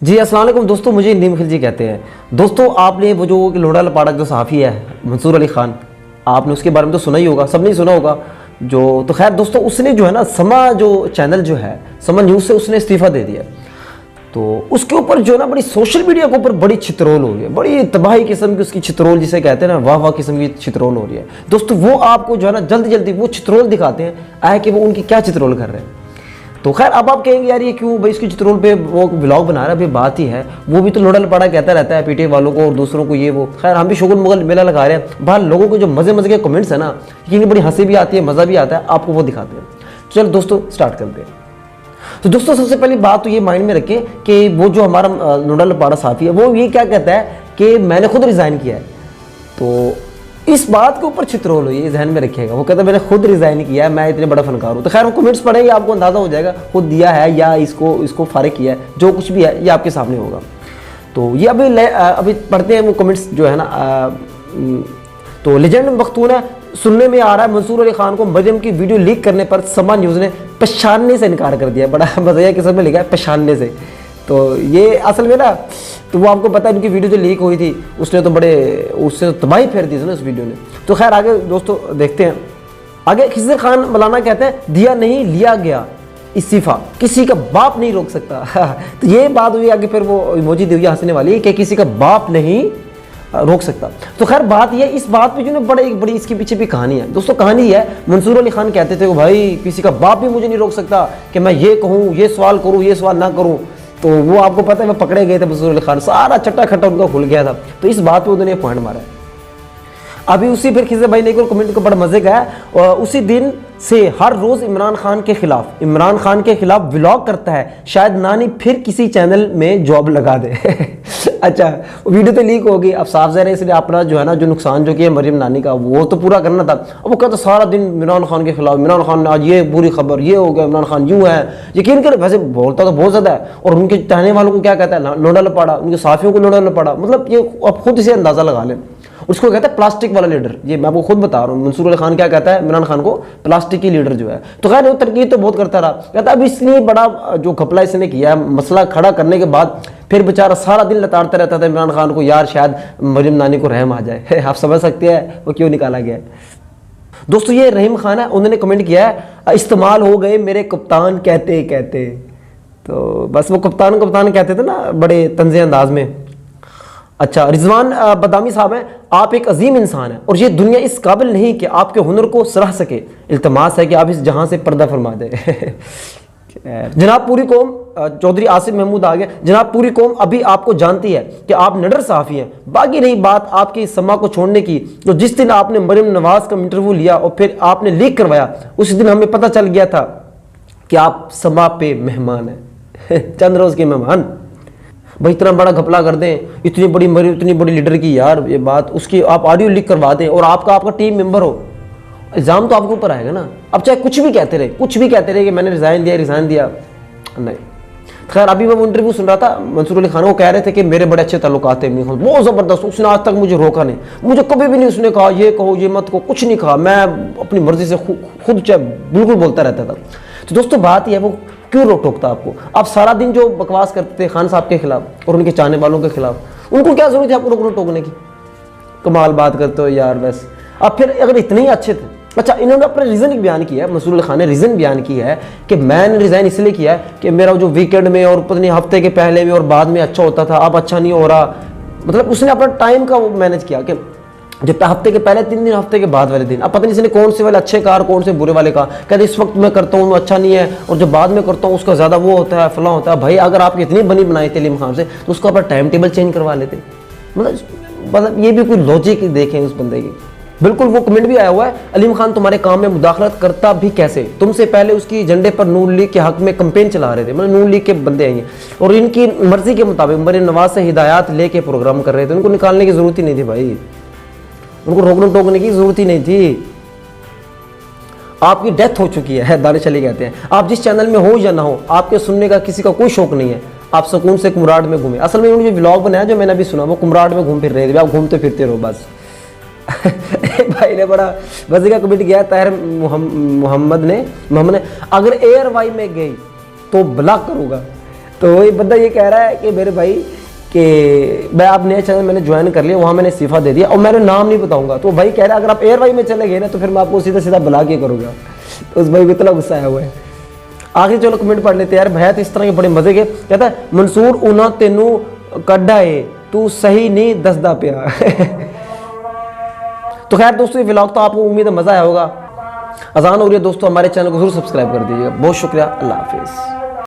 जी अस्सलाम वालेकुम दोस्तों, मुझे नीम खिलजी कहते हैं। दोस्तों आपने वो जो लोढ़ा लपाड़ा जो सहाफ़ी है मंसूर अली खान, आपने उसके बारे में तो सुना ही होगा, सबने सुना होगा। जो तो खैर दोस्तों, उसने जो है ना समा जो चैनल जो है समा न्यूज़ से उसने इस्तीफ़ा दे दिया। तो उसके ऊपर जो है ना बड़ी सोशल मीडिया के ऊपर बड़ी छितरोल हो रही है, बड़ी तबाही किस्म की उसकी छितरोल जिसे कहते हैं ना, वाह वाह किस्म की छितरोल हो रही है। दोस्तों वो आपको जो है ना जल्दी जल्दी वो छितरोल दिखाते हैं आए कि वो उनकी क्या छितरोल कर रहे हैं। तो खैर अब आप कहेंगे यार ये क्यों भाई इसकी चित्रोल पे वो व्लॉग बना रहा है, अभी बात ही है वो भी तो लोड़ा लपाड़ा कहता रहता है पीटे वालों को और दूसरों को ये वो। खैर हम भी शुगल मुगल मेला लगा रहे हैं, बाहर लोगों को जो मजे मजे के कमेंट्स है ना, कि बड़ी हंसी भी आती है मज़ा भी आता है, आपको वो दिखाते हैं। चलो दोस्तों स्टार्ट करते हैं। तो दोस्तों सबसे पहली बात तो ये माइंड में रखें कि वो जो हमारा लोड़ा लपाड़ा साथी है वो ये क्या कहता है कि मैंने खुद रिज़ाइन किया है। तो इस बात के ऊपर छितरोल हुई है, जहन में रखिएगा। वो कहता है मैंने खुद रिज़ाइन किया है, मैं इतने बड़ा फनकार हूँ। तो खैर वो कमेंट्स पढ़ेंगे आपको अंदाज़ा हो जाएगा खुद दिया है या इसको फारिग किया है, जो कुछ भी है ये आपके सामने होगा। तो ये अभी पढ़ते हैं वो कमेंट्स जो है ना। तो लेजेंड मखतून है, सुनने में आ रहा है मंसूर अली खान को मरियम की वीडियो लीक करने पर समा न्यूज़ ने पहचानने से इनकार कर दिया। बड़ा मज़ा किस्म में लिखा है पहचानने से। तो ये असल में ना, तो वो आपको पता है उनकी वीडियो जो लीक हुई थी उससे तो तबाही फेर दी थी ना उस वीडियो ने। तो खैर आगे दोस्तों देखते हैं आगे। खिज़र खान मौलाना कहते हैं दिया नहीं लिया गया इस्तीफा, किसी का बाप नहीं रोक सकता। तो ये बात हुई आगे, फिर वो इमोजी दी हुई हंसने वाली कि किसी का बाप नहीं रोक सकता। तो खैर बात यह इस बात पे जो ना बड़ी इसके पीछे भी कहानी है दोस्तों। कहानी है मंसूर अली खान कहते थे भाई किसी का बाप भी मुझे नहीं रोक सकता कि मैं ये कहूँ, ये सवाल करूँ, ये सवाल ना करूँ। तो वो आपको पता है वो पकड़े गए थे मंसूर अली खान, सारा चट्टा खट्टा उनका खुल गया था। तो इस बात पे उन्होंने पॉइंट मारा है। अभी उसी फिर खिज़र भाई ने एक और कमेंट को बड़ा मजे का है, उसी दिन से हर रोज इमरान खान के खिलाफ व्लॉग करता है, शायद नानी फिर किसी चैनल में जॉब लगा दे। अच्छा वीडियो तो लीक होगी, अब साफ ज़ाहिर है, इसलिए अपना जो है ना जो नुकसान जो किया मरियम नानी का वो तो पूरा करना था। अब वो कहता सारा दिन इमरान खान के खिलाफ, इमरान खान ने आज ये बुरी खबर, ये हो गया, इमरान खान यूँ है। यकीन करें वैसे बोलता तो बहुत ज़्यादा है, और उनके चाहने वालों को क्या कहता है लोड़ा लपाड़ा, उनके साथियों को लोड़ा लपाड़ा। मतलब ये आप खुद इसे अंदाज़ा लगा लें। उसको कहता है प्लास्टिक वाला लीडर। ये मैं आपको खुद बता रहा हूँ, मंसूर अली खान क्या कहता है इमरान खान को, प्लास्टिक की लीडर जो है। तो खैर वो तरकीब तो बहुत करता रहा, कहता अब इसलिए बड़ा जो घपला इसने किया है, मसला खड़ा करने के बाद फिर बेचारा सारा दिन लताड़ता रहता था इमरान खान को, यार शायद मरियम नानी को रहम आ जाए। आप समझ सकते हैं वो क्यों निकाला गया है। दोस्तों ये रहीम खान है, उन्होंने कमेंट किया है इस्तेमाल हो गए मेरे कप्तान कहते कहते। तो बस वो कप्तान कहते थे ना बड़े तंज़े अंदाज में। अच्छा रिजवान बदामी साहब हैं, आप एक अजीम इंसान हैं और ये दुनिया इस काबिल नहीं कि आपके हुनर को सराह सके, इल्तमास है कि आप इस जहां से पर्दा फरमा दें। जनाब पूरी कौम, चौधरी आसिफ महमूद आ गए, जनाब पूरी कौम अभी आपको जानती है कि आप निडर सहाफ़ी हैं। बाकी रही बात आपकी समा को छोड़ने की, तो जिस दिन आपने मरियम नवाज का इंटरव्यू लिया और फिर आपने लीक करवाया, उस दिन हमें पता चल गया था कि आप समा पे मेहमान हैं। चंद रोज़ के मेहमान। भाई इतना बड़ा घपला कर दें, इतनी बड़ी लीडर की यार ये बात, उसकी आप ऑडियो लीक करवा दें और आपका टीम मेंबर हो, इल्ज़ाम तो आपके ऊपर आएगा ना। अब चाहे कुछ भी कहते रहे कि मैंने रिज़ाइन दिया नहीं। खैर अभी मैं वो इंटरव्यू सुन रहा था, मंसूर अली खान को कह रहे थे कि मेरे बड़े अच्छे ताल्लुकात हैं, बहुत ज़बरदस्त, उसने आज तक मुझे रोका नहीं, मुझे कभी भी नहीं उसने कहा ये कहो ये मत कहो, कुछ नहीं कहा, मैं अपनी मर्जी से खुद चाहे बिल्कुल बोलता रहता था। तो दोस्तों बात यह है वो क्यों रोक टोकता आपको। आप सारा दिन जो बकवास करते थे खान साहब के खिलाफ और उनके चाहने वालों के खिलाफ, उनको क्या जरूरत है आपको रोकने टोकने की। कमाल बात करते हो यार। बस अब फिर अगर इतने ही अच्छे थे, अच्छा इन्होंने अपना रीज़न बयान किया है, मंसूर अली खान ने रीज़न बयान किया है कि मैंने रिज़ाइन इसलिए किया है कि मेरा जो वीकेंड में और पता नहीं हफ्ते के पहले में और बाद में अच्छा होता था, अब अच्छा नहीं हो रहा। मतलब उसने अपना टाइम का वो मैनेज किया कि जब हफ्ते के पहले 3 दिन, हफ्ते के बाद वाले दिन, अब पता नहीं इसने कौन से वाले अच्छे कार कौन से बुरे वाले का, कहते इस वक्त मैं करता हूँ अच्छा नहीं है और जब बाद में करता हूँ उसका ज़्यादा वो होता है फला होता है। भाई अगर आपकी इतनी बनी बनाई थी अलीम खान से तो उसको अपना टाइम टेबल चेंज करवा लेते। मतलब ये भी कोई लॉजिक देखें उस बंदे की। बिल्कुल वो कमेंट भी आया हुआ है, अलीम खान तुम्हारे काम में मुदाखलत करता भी कैसे, तुमसे पहले उसकी झंडे पर नून लीग के हक में कैंपेन चला रहे थे। मतलब नून लीग के बंदे हैं ये, और इनकी मर्जी के मुताबिक मरियम नवाज से हिदायत लेके प्रोग्राम कर रहे थे। उनको निकालने की जरूरत ही नहीं थी भाई, उनको रोकने टोकने की जरूरत ही नहीं थी। आपकी डेथ हो चुकी है, दानिश अली कहते हैं। आप जिस चैनल में हो या ना हो, आपके सुनने का किसी का कोई शौक नहीं है, आप सुकून से कुमराड में घूमे। असल में उन्होंने जो व्लॉग बनाया जो मैंने अभी सुना, वो कुमराड में घूम फिर रहे थे, आप घूमते फिरते रहो बस। भाई ने बड़ा मजे का कमेंट किया ताहिर मोहम्मद ने, अगर एयर वाई में गई तो ब्लॉक करूँगा। तो वही बंदा ये कह रहा है कि मेरे भाई कि मैं आप नया चैनल मैंने ज्वाइन कर लिया, वहाँ मैंने इस्तीफा दे दिया और मैंने नाम नहीं बताऊंगा। तो भाई कह रहा है अगर आप एयर भाई में चले गए ना तो फिर मैं आपको सीधा सीधा बुला के करूँगा। तो उस भाई को इतना गुस्सा आया हुआ है। आखिर चलो कमेंट पढ़ लेते यार, भैया तो इस तरह के बड़े मजे के। कहता है मंसूर उना तेनू कड्डा है, तू सही नहीं दसदा पिया। तो खैर दोस्तों, ये व्लॉग तो आपको उम्मीद है मजा आया होगा। अजान हो रही है दोस्तों, हमारे चैनल को जरूर सब्सक्राइब कर दीजिएगा। बहुत शुक्रिया, अल्लाह हाफिज़।